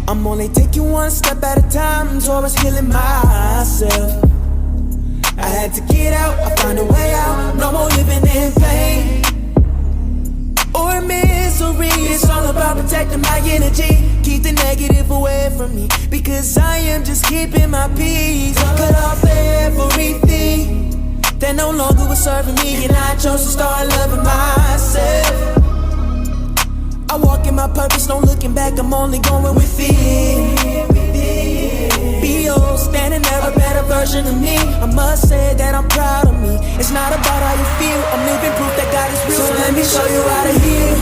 I'm only taking one step at a time towards healing myself. I had to get out, I find a way out. No more living in pain or misery. It's all about protecting my energy. Keep the negative away from me, because I am just keeping my peace. Cut off everything that no longer was serving me, and I chose to start loving myself. I walk in my purpose, no looking back, I'm only going within. Be old, standing there, a better version of me. I must say that I'm proud of me. It's not about how you feel, I'm living proof that God is real. So let me show you how to heal.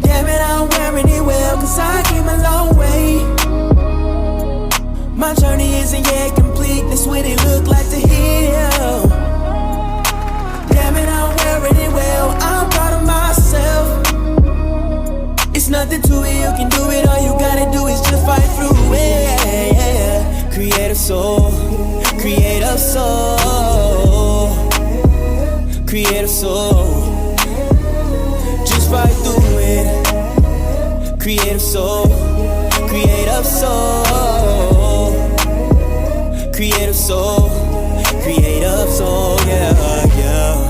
Damn it, I'm wearing it well, cause I came a long way. My journey isn't yet complete, that's what it look like to heal. Damn it, I'm wearing it well, I'm proud of myself. It's nothing to it, you can do it, all you gotta do is just fight through it. Creative soul, creative soul, creative soul. Just fight through it. Creative soul, creative soul, creative soul, creative soul, yeah, yeah.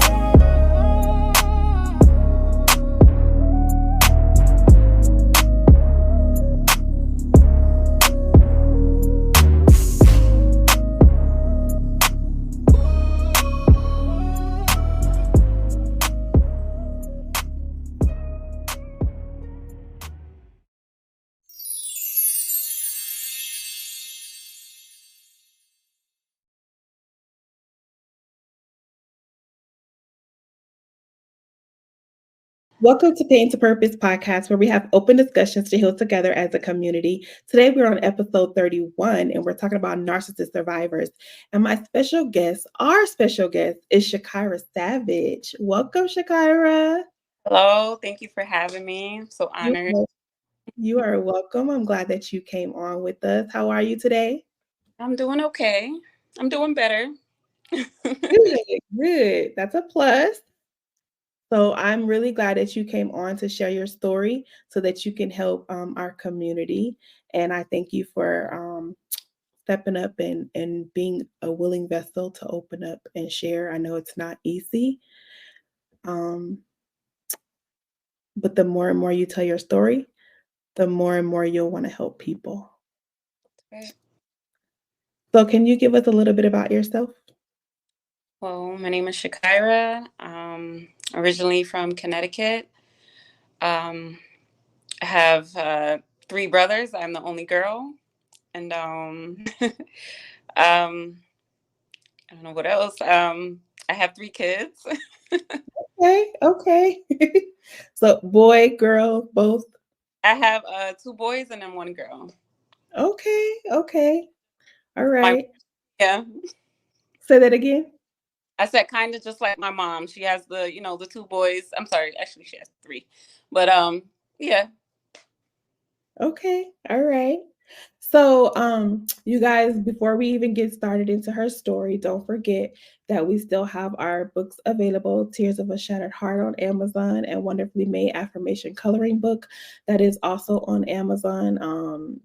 Welcome to Pain to Purpose podcast, where we have open discussions to heal together as a community. Today, we're on episode 31, and we're talking about narcissist survivors. And our special guest is Shakira Savage. Welcome, Shakira. Hello, thank you for having me. I'm so honored. You are welcome. I'm glad that you came on with us. How are you today? I'm doing okay. I'm doing better. Good. That's a plus. So I'm really glad that you came on to share your story so that you can help our community. And I thank you for stepping up and being a willing vessel to open up and share. I know it's not easy. But the more and more you tell your story, the more and more you'll want to help people. Right. So can you give us a little bit about yourself? Well, my name is Shakira. Originally from Connecticut. I have 3 brothers. I'm the only girl. And I don't know what else. I have 3 kids. Okay. So boy, girl, both? I have 2 boys and then 1 girl. Okay. All right. Yeah. Say that again. I said kind of just like my mom. She has the 2 boys. I'm sorry, actually she has 3. But yeah. Okay. All right. So, you guys, before we even get started into her story, don't forget that we still have our books available, Tears of a Shattered Heart on Amazon and Wonderfully Made Affirmation Coloring Book that is also on Amazon.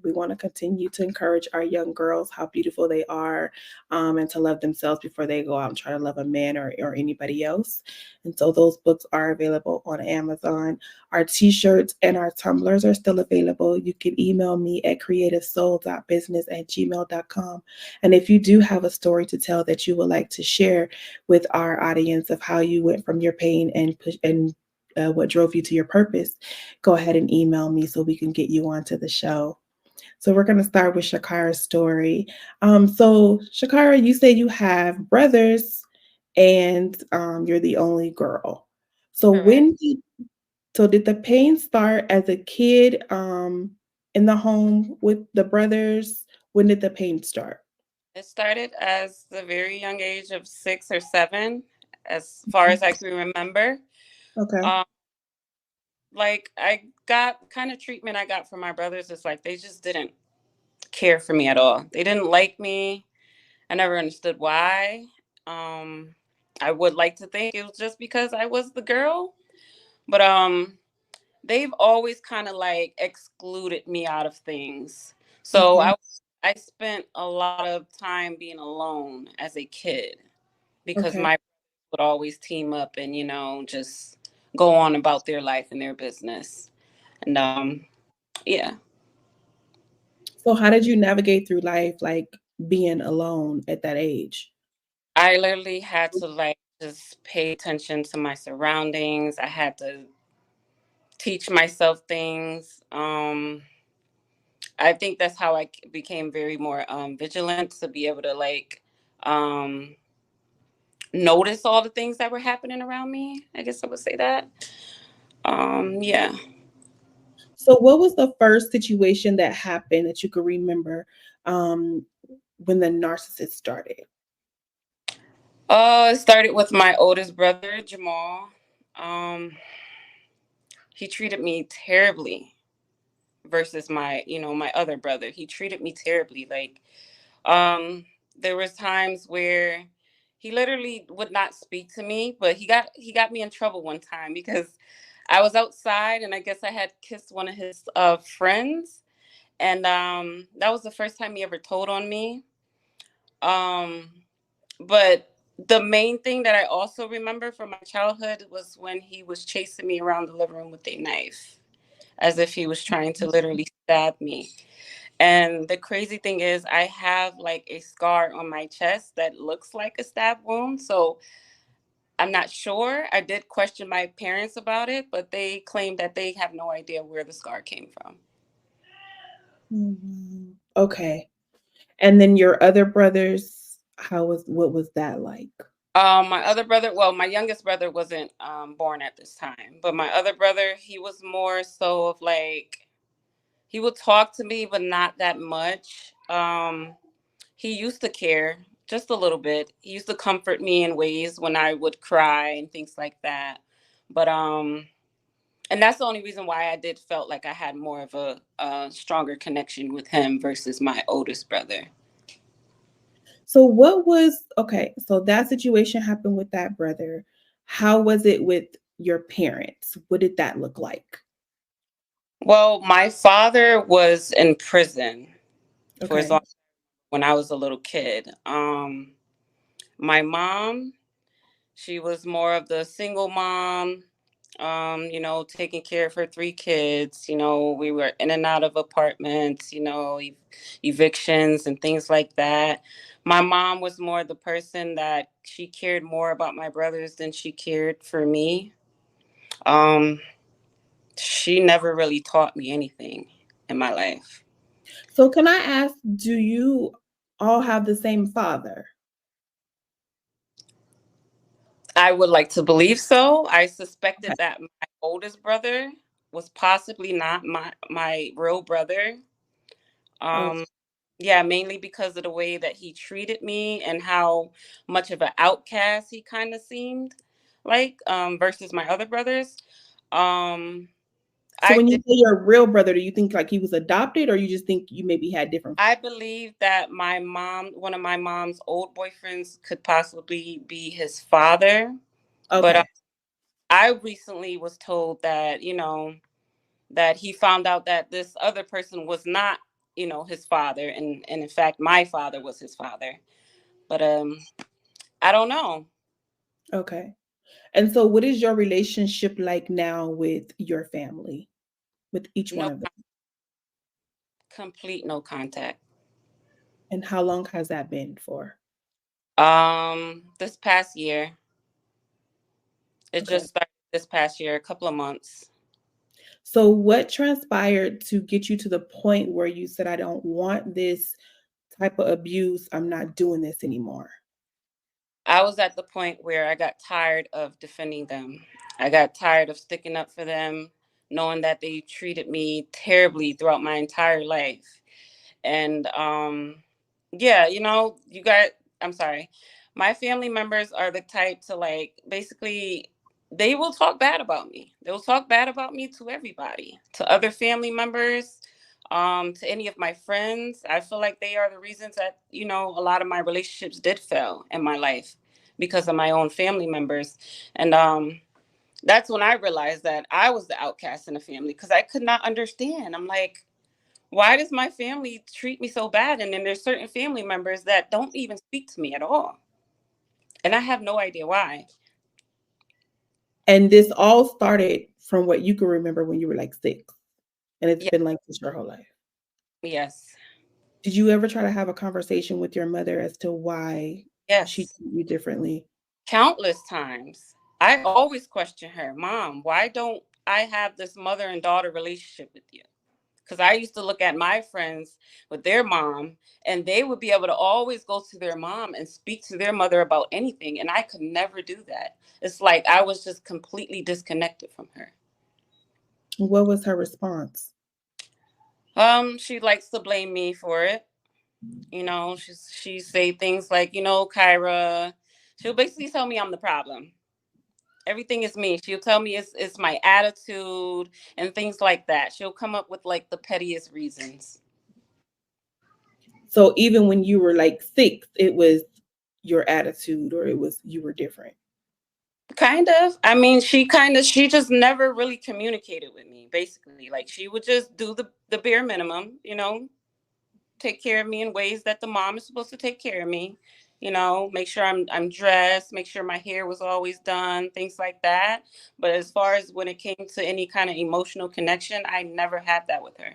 We want to continue to encourage our young girls how beautiful they are, and to love themselves before they go out and try to love a man or anybody else. And so those books are available on Amazon. Our t-shirts and our tumblers are still available. You can email me at creativesoul.business@gmail.com. And if you do have a story to tell that you would like to share with our audience of how you went from your pain and what drove you to your purpose, go ahead and email me so we can get you onto the show. So we're going to start with Shakira's story. So Shakira, you say you have brothers and you're the only girl. So Correct. did the pain start as a kid in the home with the brothers? When did the pain start? It started as the very young age of 6 or 7, as far as I can remember. Okay. Um, like I got kind of treatment I got from my brothers. It's like they just didn't care for me at all. They didn't like me. I never understood why. Um, I would like to think it was just because I was the girl, but they've always kind of like excluded me out of things. So Okay. I spent a lot of time being alone as a kid because Okay. my would always team up and just go on about their life and their business. And yeah, So how did you navigate through life like being alone at that age? I literally had to like just pay attention to my surroundings. I had to teach myself things. I think that's how I became very more vigilant to be able to like um, notice all the things that were happening around me. I guess I would say that. Yeah. So what was the first situation that happened that you could remember um, when the narcissist started? It started with my oldest brother, Jamal. Um, he treated me terribly versus my other brother. He treated me terribly. Like, there was times where he literally would not speak to me, but he got me in trouble one time because I was outside and I guess I had kissed one of his friends, and that was the first time he ever told on me. Um, but the main thing that I also remember from my childhood was when he was chasing me around the living room with a knife, as if he was trying to literally stab me. And the crazy thing is, I have like a scar on my chest that looks like a stab wound. So I'm not sure. I did question my parents about it, but they claim that they have no idea where the scar came from. Mhm. Okay. And then your other brothers, what was that like? My other brother, well, my youngest brother wasn't born at this time, but my other brother, he was more so of like, he would talk to me, but not that much. He used to care just a little bit. He used to comfort me in ways when I would cry and things like that. But and that's the only reason why I did felt like I had more of a stronger connection with him versus my oldest brother. So what was okay, so that situation happened with that brother. How was it with your parents? What did that look like? Well, my father was in prison for as Okay. long when I was a little kid. My mom, she was more of the single mom, taking care of her 3 kids. We were in and out of apartments, evictions and things like that. My mom was more the person that she cared more about my brothers than she cared for me. Um, she never really taught me anything in my life. So can I ask, do you all have the same father? I would like to believe so. I Okay. suspected that my oldest brother was possibly not my real brother. Okay. Um, yeah, mainly because of the way that he treated me and how much of an outcast he kind of seemed like, versus my other brothers. Um, So I when you did. say your real brother, do you think like he was adopted or you just think you maybe had different? I believe that one of my mom's old boyfriends, could possibly be his father. But Okay. I recently was told that that he found out that this other person was not his father, and in fact my father was his father. But I don't know. Okay. And so what is your relationship like now with your family, with each No, one of them? complete no contact. And how long has that been for? This past year, it Okay. just started this past year, a couple of months. So what transpired to get you to the point where you said, I don't want this type of abuse. I'm not doing this anymore. I was at the point where I got tired of defending them. I got tired of sticking up for them, knowing that they treated me terribly throughout my entire life. And Yeah, I'm sorry. My family members are the type to, like, basically, they will talk bad about me. They will talk bad about me to everybody, to other family members, to any of my friends. I feel like they are the reasons that, a lot of my relationships did fail in my life because of my own family members. And that's when I realized that I was the outcast in the family because I could not understand. I'm like, why does my family treat me so bad? And then there's certain family members that don't even speak to me at all. And I have no idea why. And this all started from what you can remember when you were like 6. And it's Yeah, been like this your whole life. yes. Did you ever try to have a conversation with your mother as to why she Yes. treated you differently? Countless times. I always question her, Mom, why don't I have this mother and daughter relationship with you? Because I used to look at my friends with their mom, and they would be able to always go to their mom and speak to their mother about anything. And I could never do that. It's like I was just completely disconnected from her. What was her response? She likes to blame me for it. She say things like, Kyra. She'll basically tell me I'm the problem. Everything is me. She'll tell me it's my attitude and things like that. She'll come up with like the pettiest reasons. So even when you were like 6, it was your attitude, or it was you were different? Kind of. I mean, she just never really communicated with me, basically. Like, she would just do the bare minimum, take care of me in ways that the mom is supposed to take care of me. Make sure I'm dressed, make sure my hair was always done, things like that. But as far as when it came to any kind of emotional connection, I never had that with her.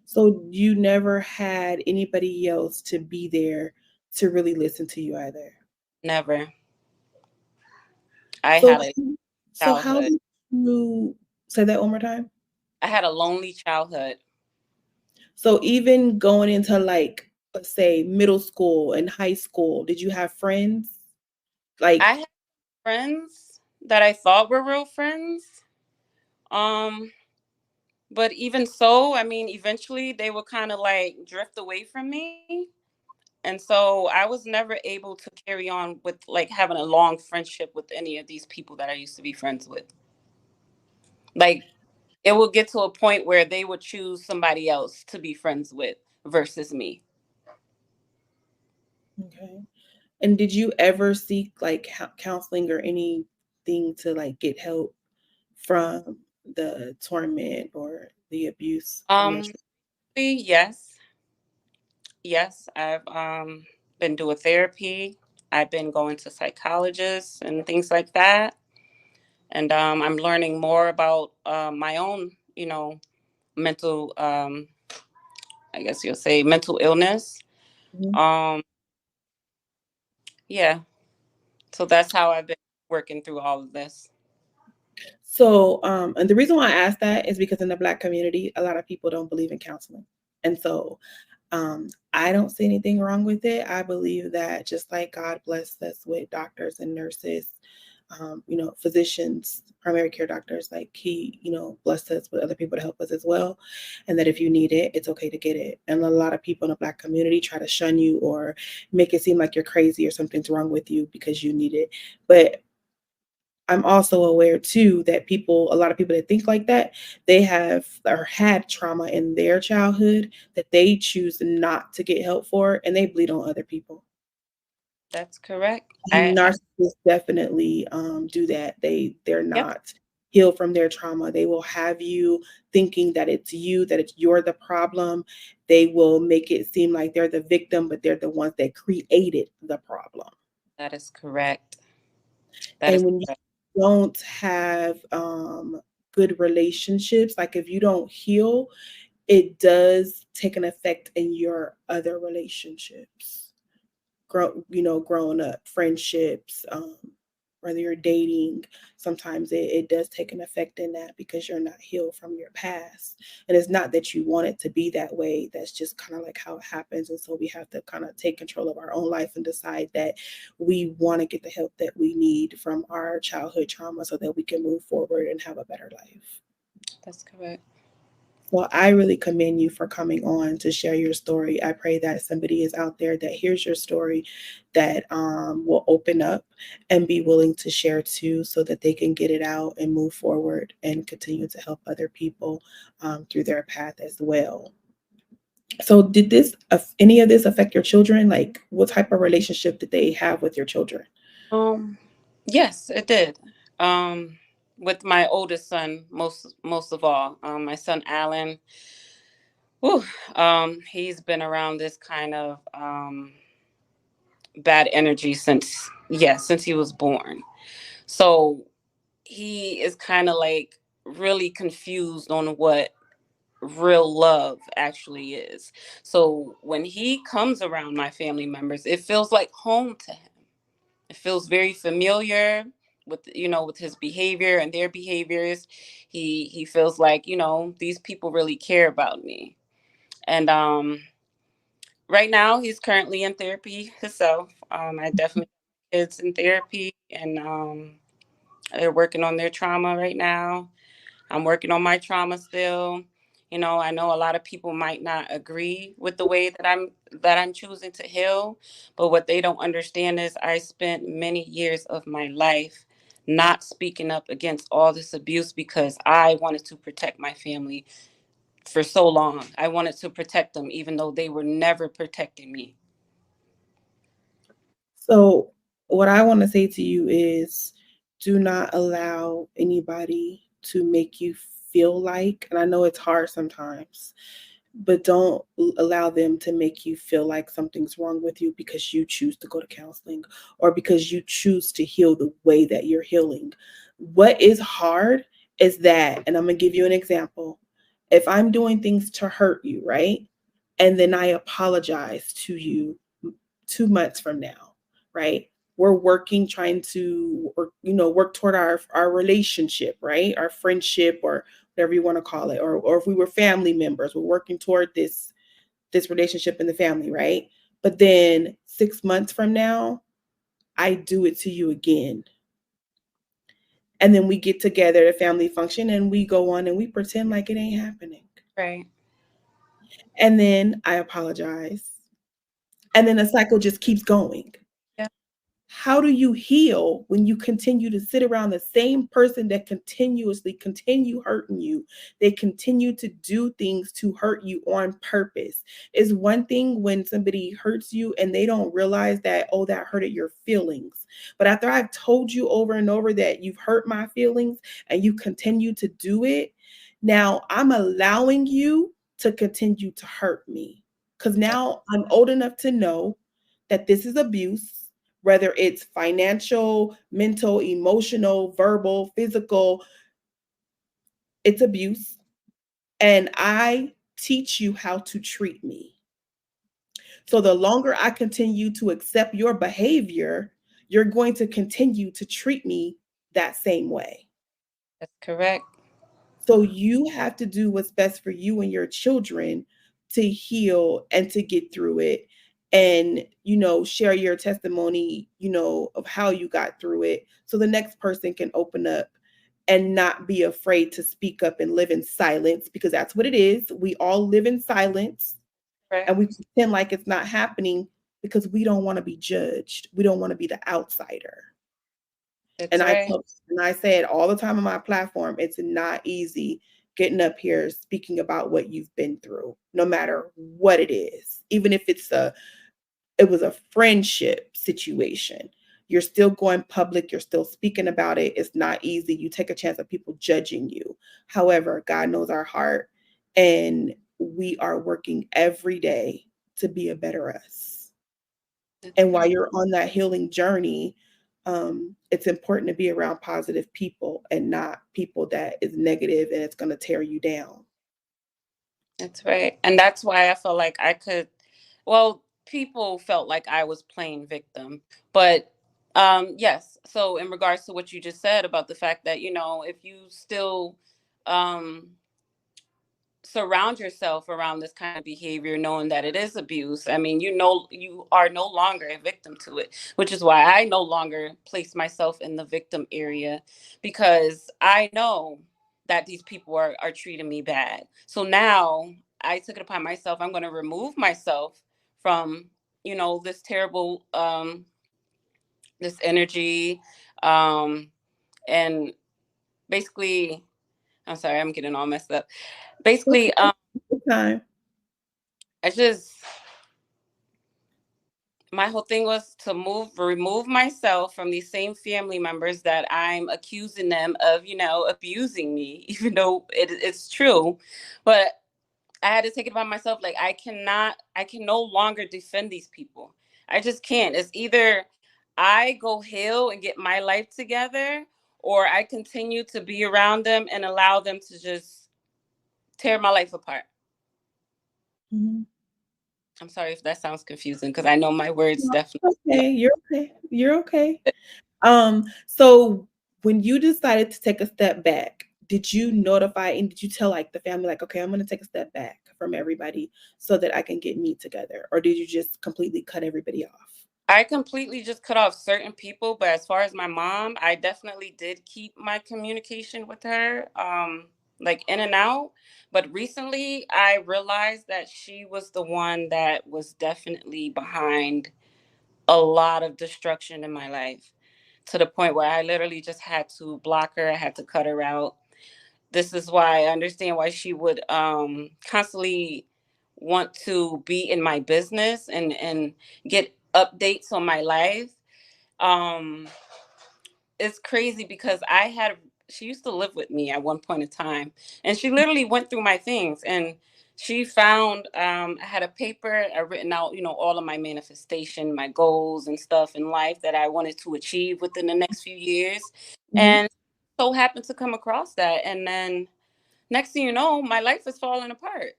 So you never had anybody else to be there to really listen to you either? Never. I So had a so how childhood. did you say that one more time? I had a lonely childhood. So even going into like, let's say, middle school and high school, did you have friends? I Like, had friends that I thought were real friends. Um, but even so, I mean, eventually they would kind of like drift away from me. And so I was never able to carry on with like having a long friendship with any of these people that I used to be friends with. Like, it would get to a point where they would choose somebody else to be friends with versus me. okay. And did you ever seek like counseling or anything to like get help from the torment or the abuse from your Um, yes, yes, I've been doing therapy. I've been going to psychologists and things like that. And I'm learning more about my own, mental, I guess you'll say mental illness. Mhm. Um, yeah, so that's how I've been working through all of this. So, and the reason why I asked that is because in the Black community, a lot of people don't believe in counseling. And so I don't see anything wrong with it. I believe that just like God blessed us with doctors and nurses, physicians, primary care doctors, like He, blessed us with other people to help us as well. And that if you need it, it's okay to get it. And a lot of people in the Black community try to shun you or make it seem like you're crazy or something's wrong with you because you need it. But I'm also aware too that a lot of people that think like that, they have or had trauma in their childhood that they choose not to get help for, and they bleed on other people. That's correct. And narcissists definitely do that. They're Yep, not healed from their trauma. They will have you thinking that it's you, that you're the problem. They will make it seem like they're the victim, but they're the ones that created the problem. that is correct. That is And when you correct. don't have good relationships, like if you don't heal, it does take an effect in your other relationships. Growing up, friendships, whether you're dating, sometimes it does take an effect in that because you're not healed from your past. And it's not that you want it to be that way. That's just kind of like how it happens. And so we have to kind of take control of our own life and decide that we want to get the help that we need from our childhood trauma so that we can move forward and have a better life. That's correct. Well, I really commend you for coming on to share your story. I pray that somebody is out there that hears your story that will open up and be willing to share too so that they can get it out and move forward and continue to help other people through their path as well. So did this any of this affect your children? Like what type of relationship did they have with your children? Yes, it did. Um, with my oldest son, most of all, my son Alan. Whew, he's been around this kind of bad energy since he was born. So he is kind of like really confused on what real love actually is. So when he comes around my family members, it feels like home to him. It feels very familiar with his behavior and their behaviors. He feels like, these people really care about me. And right now he's currently in therapy himself. I definitely have kids in therapy, and they're working on their trauma right now. I'm working on my trauma still. I know a lot of people might not agree with the way that I'm choosing to heal, but what they don't understand is I spent many years of my life not speaking up against all this abuse because I wanted to protect my family for so long. I wanted to protect them even though they were never protecting me. So, what I want to say to you is do not allow anybody to make you feel like, and I know it's hard sometimes, but don't allow them to make you feel like something's wrong with you because you choose to go to counseling or because you choose to heal the way that you're healing. What is hard is that, and I'm going to give you an example. If I'm doing things to hurt you, right? And then I apologize to you 2 months from now, right? We're working, trying to work toward our relationship, right? Our friendship or whatever you want to call it, or if we were family members, we're working toward this relationship in the family, right? But then 6 months from now, I do it to you again. And then we get together at a family function and we go on and we pretend like it ain't happening. Right. And then I apologize. And then the cycle just keeps going. Yeah. How do you heal when you continue to sit around the same person that continuously continue hurting you? They continue to do things to hurt you on purpose. It's one thing when somebody hurts you and they don't realize that, oh, that hurted your feelings. But after I've told you over and over that you've hurt my feelings and you continue to do it, now I'm allowing you to continue to hurt me. Because now I'm old enough to know that this is abuse, whether it's financial, mental, emotional, verbal, physical, it's abuse. And I teach you how to treat me. So the longer I continue to accept your behavior, you're going to continue to treat me that same way. That's correct. So you have to do what's best for you and your children to heal and to get through it and share your testimony, of how you got through it so the next person can open up and not be afraid to speak up and live in silence because that's what it is. We all live in silence Right. and we pretend like it's not happening because we don't want to be judged. We don't want to be the outsider. That's And right. I say it all the time on my platform. It's not easy getting up here speaking about what you've been through, no matter what it is. Even if it was a friendship situation, you're still going public. You're still speaking about it. It's not easy. You take a chance of people judging you. However, God knows our heart, and we are working every day to be a better us. That's And while right. you're on that healing journey, it's important to be around positive people and not people that is negative and it's going to tear you down. That's right. And that's why I felt like people felt like I was playing victim. But yes, so in regards to what you just said about the fact that, if you still um surround yourself around this kind of behavior, knowing that it is abuse, I mean, you are no longer a victim to it, which is why I no longer place myself in the victim area, because I know that these people are treating me bad. So now I took it upon myself. I'm going to remove myself from, this terrible, this energy. And basically, I'm sorry, I'm getting all messed up. Basically, Time. I just, my whole thing was to remove myself from these same family members that I'm accusing them of, abusing me, even though it's true. But I had to take it upon myself. Like, I can no longer defend these people. I just can't. It's either I go heal and get my life together, or I continue to be around them and allow them to just tear my life apart. Mm-hmm. I'm sorry if that sounds confusing, because I know my words No, definitely. okay, you're okay. You're okay. So when you decided to take a step back, did you notify and did you tell like the family, like, okay, I'm gonna take a step back from everybody so that I can get me together? Or did you just completely cut everybody off? I completely just cut off certain people, but as far as my mom, I definitely did keep my communication with her, like in and out. But recently, I realized that she was the one that was definitely behind a lot of destruction in my life, to the point where I literally just had to block her. I had to cut her out. This is why I understand why she would constantly want to be in my business and get updates on my life. Um, it's crazy because she used to live with me at one point in time, and she literally went through my things, and she found I had a paper I written out, all of my manifestation, my goals and stuff in life that I wanted to achieve within the next few years. Mhm. And so happened to come across that, and then next thing you know, my life is falling apart.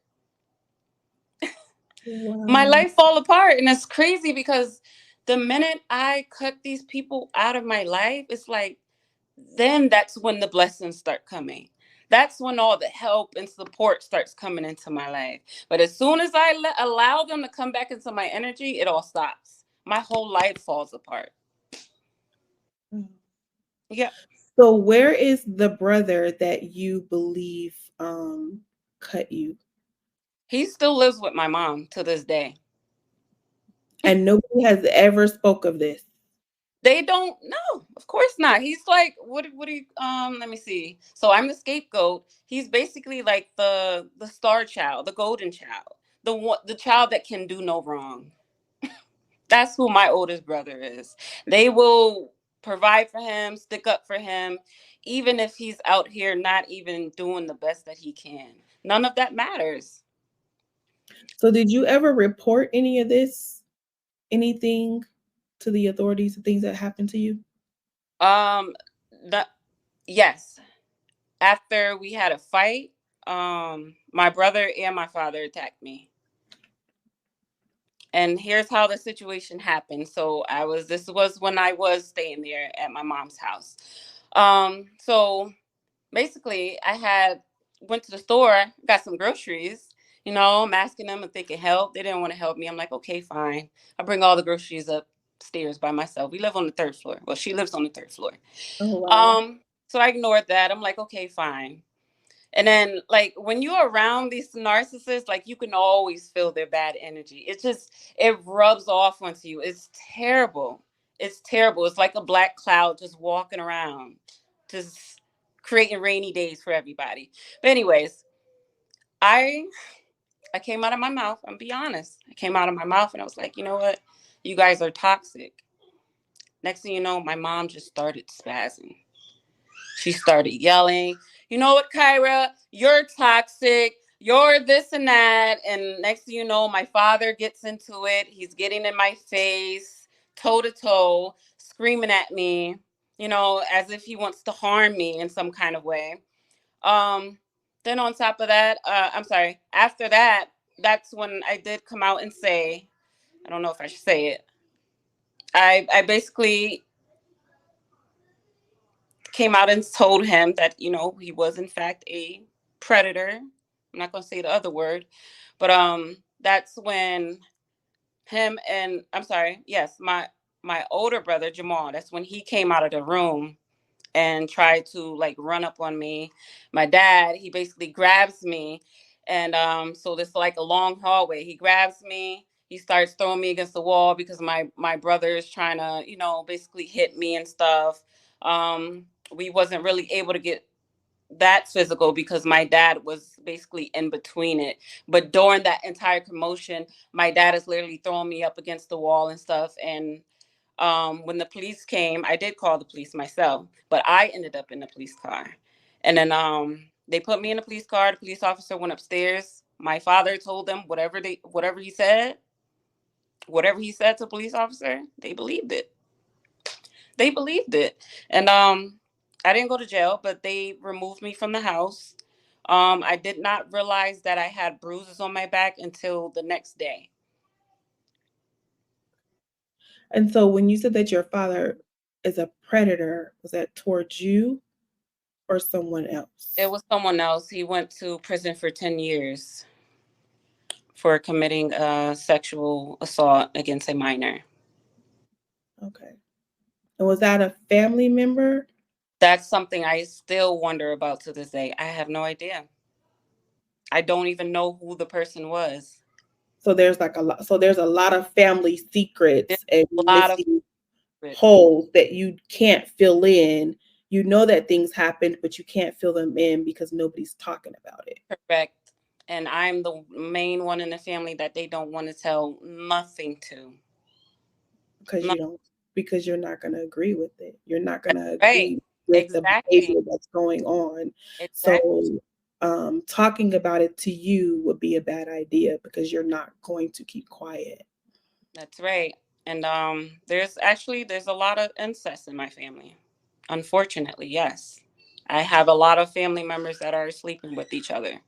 My Wow. life fall apart, and it's crazy because the minute I cut these people out of my life, it's like then that's when the blessings start coming. That's when all the help and support starts coming into my life. But as soon as I allow them to come back into my energy, it all stops. My whole life falls apart. Mm. Yeah. So where is the brother that you believe cut you? He still lives with my mom to this day. And nobody has ever spoke of this. They don't know. Of course not. He's like, what do you let me see. So I'm the scapegoat. He's basically like the star child, the golden child. The child that can do no wrong. That's who my oldest brother is. They will provide for him, stick up for him, even if he's out here not even doing the best that he can. None of that matters. So did you ever report any of this, anything to the authorities, the things that happened to you? Um, the yes. After we had a fight, my brother and my father attacked me. And here's how the situation happened. So this was when I was staying there at my mom's house. So basically I had went to the store, got some groceries. I'm asking them if they can help. They didn't want to help me. I'm like, okay, fine. I bring all the groceries upstairs by myself. We live on the third floor. Well, she lives on the third floor. Oh wow. So I ignored that. I'm like, okay, fine. And then, like, when you're around these narcissists, like, you can always feel their bad energy. It rubs off onto you. It's terrible. It's terrible. It's like a black cloud just walking around, just creating rainy days for everybody. But anyways, I I came out of my mouth. I'm be honest. I came out of my mouth and I was like, you know what? You guys are toxic. Next thing you know, my mom just started spazzing. She started yelling, you know what, Kyra, you're toxic. You're this and that. And next thing you know, my father gets into it. He's getting in my face, toe to toe, screaming at me, as if he wants to harm me in some kind of way. Um, then on top of that, I'm sorry, after that, that's when I did come out and say, I don't know if I should say it. I basically came out and told him that, he was in fact a predator. I'm not going to say the other word, but that's when him and I'm sorry, yes, my older brother Jamal, that's when he came out of the room and tried to like run up on me. My dad, he basically grabs me, and so this like a long hallway. He grabs me. He starts throwing me against the wall because my brother is trying to, you know, basically hit me and stuff. We wasn't really able to get that physical because my dad was basically in between it. But during that entire commotion, my dad is literally throwing me up against the wall and stuff. And when the police came, I did call the police myself, but I ended up in the police car. And then they put me in the police car. The police officer went upstairs. My father told them whatever he said to the police officer, they believed it. They believed it. And I didn't go to jail, but they removed me from the house. I did not realize that I had bruises on my back until the next day. And so when you said that your father is a predator, was that towards you or someone else? It was someone else. He went to prison for 10 years for committing a sexual assault against a minor. Okay. And was that a family member? That's something I still wonder about to this day. I have no idea. I don't even know who the person was. So there's like a lot. So there's a lot of family secrets There's and a lot of missing holes that you can't fill in. You know that things happened, but you can't fill them in because nobody's talking about it. Correct. And I'm the main one in the family that they don't want to tell nothing to. Because you're not going to agree with it. You're not going to agree Right. with the Exactly. behavior that's going on. Exactly. So talking about it to you would be a bad idea because you're not going to keep quiet. That's right. And there's a lot of incest in my family. Unfortunately, yes. I have a lot of family members that are sleeping with each other.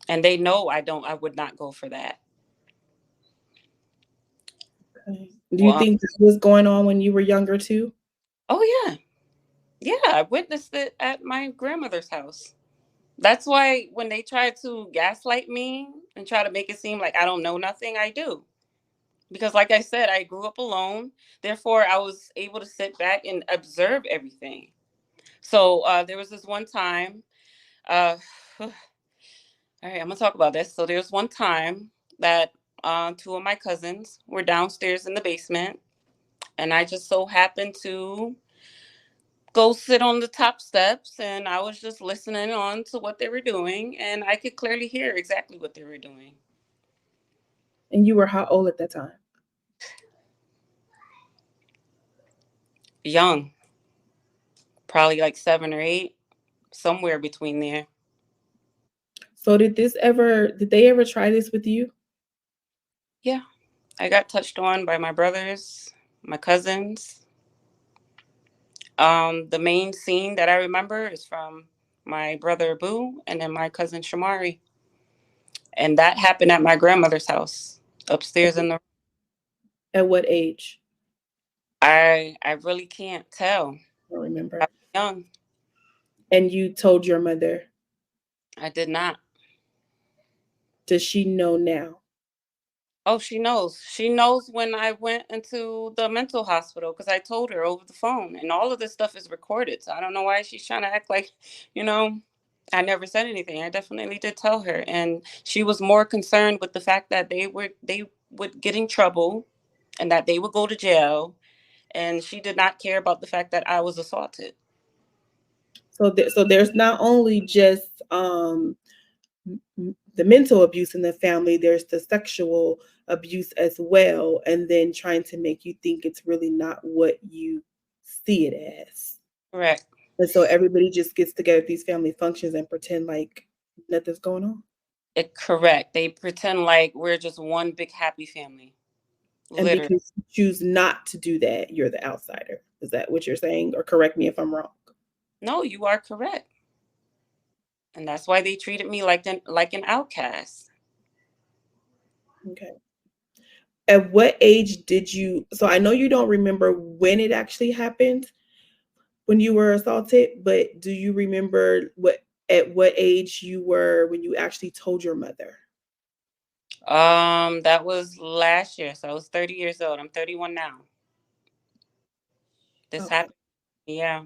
And they know I would not go for that. Okay. Do you think this was going on when you were younger too? Oh yeah. Yeah, I witnessed it at my grandmother's house. That's why when they try to gaslight me and try to make it seem like I don't know nothing, I do. Because like I said, I grew up alone. Therefore, I was able to sit back and observe everything. So there was this one time, all right, I'm going to talk about this. So there was one time that two of my cousins were downstairs in the basement. And I just so happened to go sit on the top steps, and I was just listening on to what they were doing, and I could clearly hear exactly what they were doing. And you were how old at that time? Young, probably like 7 or 8, somewhere between there. So did they ever try this with you? Yeah, I got touched on by my brothers, my cousins. The main scene that I remember is from my brother Boo and then my cousin Shamari. And that happened at my grandmother's house upstairs in the. At what age? I really can't tell. I don't remember. I was young. And you told your mother? I did not. Does she know now? Oh, she knows. She knows when I went into the mental hospital because I told her over the phone, and all of this stuff is recorded. So I don't know why she's trying to act like, you know, I never said anything. I definitely did tell her, and she was more concerned with the fact that they would get in trouble, and that they would go to jail, and she did not care about the fact that I was assaulted. So there's not only just the mental abuse in the family, there's the sexual abuse as well, and then trying to make you think it's really not what you see it as. Correct. And so everybody just gets together at these family functions and pretend like nothing's going on. Correct. They pretend like we're just one big happy family. And Literally. because you choose not to do that, you're the outsider. Is that what you're saying? Or correct me if I'm wrong. No, you are correct. And that's why they treated me like an outcast. Okay. At what age did you, so I know you don't remember when it actually happened, when you were assaulted, but do you remember at what age you were when you actually told your mother? That was last year. So I was 30 years old. I'm 31 now. This happened Yeah.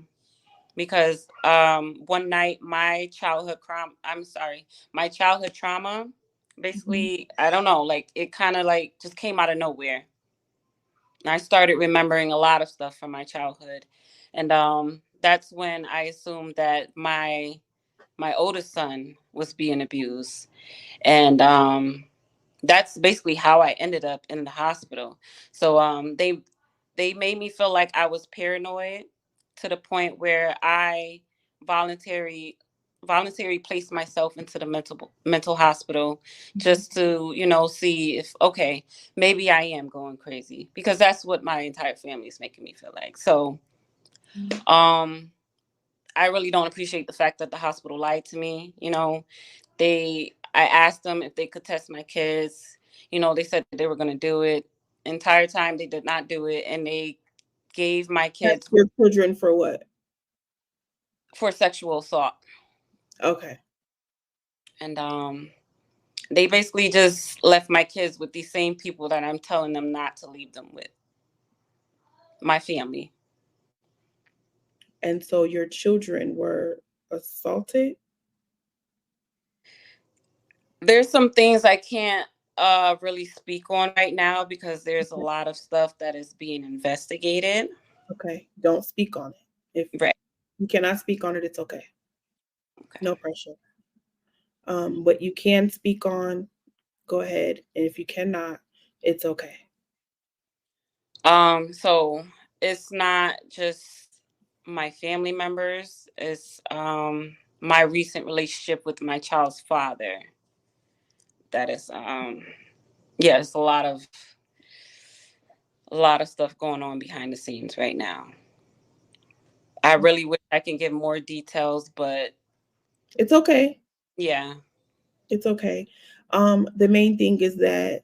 Because one night my childhood trauma Mhm. basically, I don't know, like it kind of like just came out of nowhere. And I started remembering a lot of stuff from my childhood. And that's when I assumed that my oldest son was being abused. And that's basically how I ended up in the hospital. So they made me feel like I was paranoid to the point where I voluntary voluntary placed myself into the mental hospital just to, see if, okay, maybe I am going crazy, because that's what my entire family is making me feel like. So Mhm. um I really don't appreciate the fact that the hospital lied to me. I asked them if they could test my kids. They said that they were going to do it. Entire time they did not do it, and they gave my Test kids your children for what? for sexual assault. Okay. And they basically just left my kids with these same people that I'm telling them not to leave them with. My family. And so your children were assaulted? There's some things I can't really speak on right now because there's a Okay. lot of stuff that is being investigated. Okay. Don't speak on it. If Right. you cannot speak on it, it's okay. Okay. No pressure. What you can speak on, go ahead. And if you cannot, it's okay. So it's not just my family members, it's my recent relationship with my child's father. That is yeah, it's a lot of stuff going on behind the scenes right now. I really wish I can give more details, but It's okay. yeah. It's okay. The main thing is that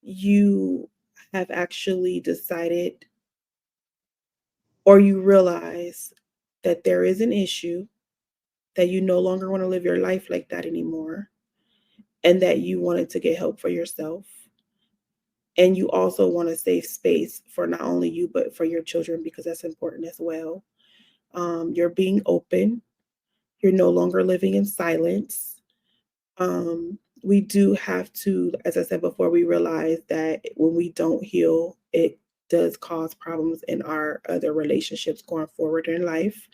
you have actually decided or you realize that there is an issue, that you no longer want to live your life like that anymore, and that you wanted to get help for yourself. And you also want a safe space for not only you, but for your children, because that's important as well. You're being open. You're no longer living in silence. We do have to, as I said before, we realize that when we don't heal, it does cause problems in our other relationships going forward in life.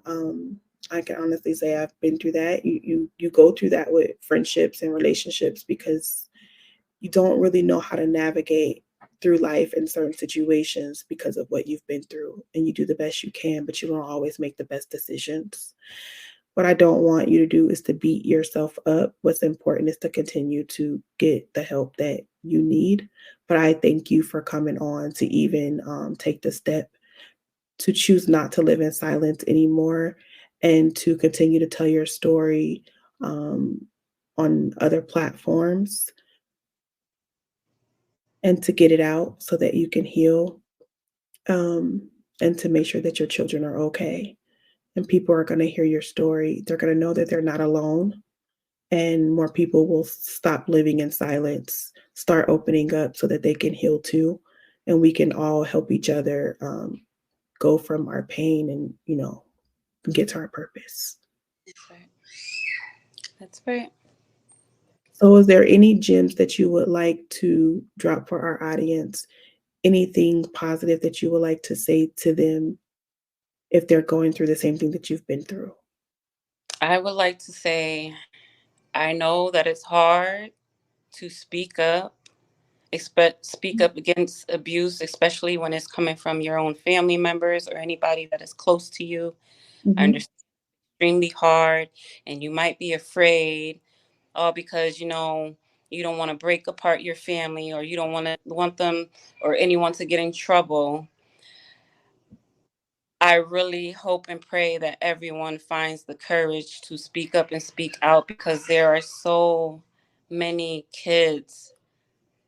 Um, I can honestly say I've been through that. You go through that with friendships and relationships because you don't really know how to navigate through life in certain situations because of what you've been through, and you do the best you can, but you don't always make the best decisions. What I don't want you to do is to beat yourself up. What's important is to continue to get the help that you need. But I thank you for coming on to even take the step to choose not to live in silence anymore and to continue to tell your story um, on other platforms and to get it out so that you can heal, and to make sure that your children are okay. And people are going to hear your story. They're going to know that they're not alone, and more people will stop living in silence, start opening up so that they can heal too. And we can all help each other go from our pain and, get to our purpose. That's right. That's right. So, is there any gems that you would like to drop for our audience? Anything positive that you would like to say to them if they're going through the same thing that you've been through? I would like to say I know that it's hard to speak up, speak up against abuse, especially when it's coming from your own family members or anybody that is close to you. I Mhm. understand it's extremely hard, and you might be afraid, all because you don't want to break apart your family, or you don't want them or anyone to get in trouble. I really hope and pray that everyone finds the courage to speak up and speak out, because there are so many kids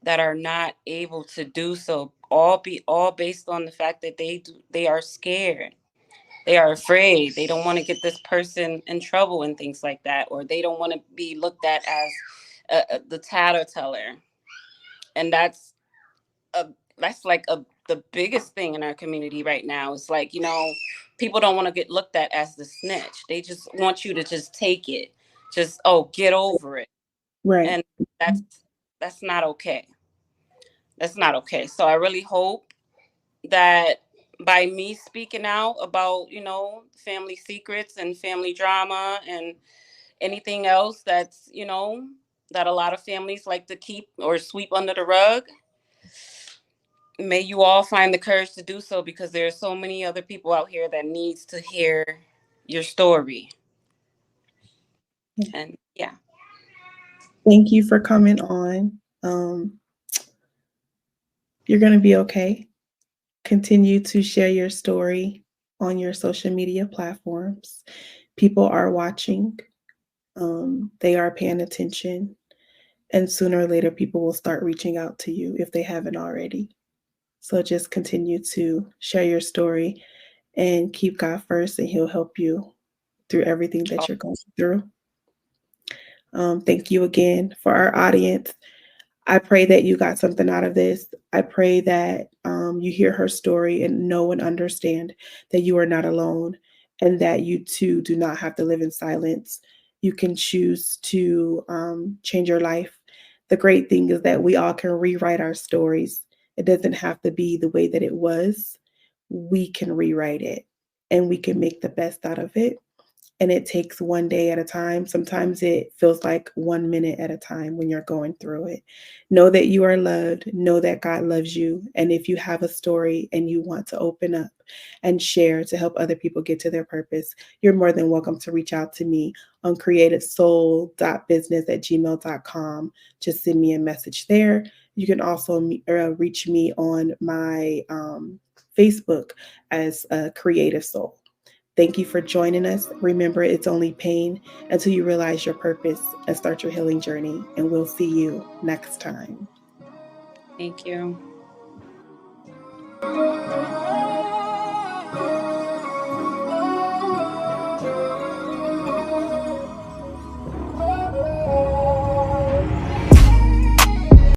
that are not able to do so, all based on the fact that they are scared. They are afraid. They don't want to get this person in trouble and things like that, or they don't want to be looked at as the tattletale. And a that's like a the biggest thing in our community right now. It's like, people don't want to get looked at as the snitch. They just want you to just take it. Just, get over it. Right. And that's not okay. That's not okay. So I really hope that by me speaking out about, family secrets and family drama and anything else that's, that a lot of families like to keep or sweep under the rug, may you all find the courage to do so, because there are so many other people out here that needs to hear your story. And yeah. Thank you for coming on. You're going to be okay. Continue to share your story on your social media platforms. People are watching. They are paying attention. And sooner or later, people will start reaching out to you if they haven't already. So just continue to share your story and keep God first, and He'll help you through everything that you're going through. Thank you again. For our audience, I pray that you got something out of this. I pray that you hear her story and know and understand that you are not alone, and that you too do not have to live in silence. You can choose to change your life. The great thing is that we all can rewrite our stories. It doesn't have to be the way that it was. We can rewrite it, and we can make the best out of it. And it takes one day at a time. Sometimes it feels like 1 minute at a time when you're going through it. Know that you are loved. Know that God loves you. And if you have a story and you want to open up and share to help other people get to their purpose, you're more than welcome to reach out to me on creativesoul.business@gmail.com. Just send me a message there. You can also reach me on my Facebook as Creative Soul. Thank you for joining us. Remember, it's only pain until you realize your purpose and start your healing journey. And we'll see you next time. Thank you.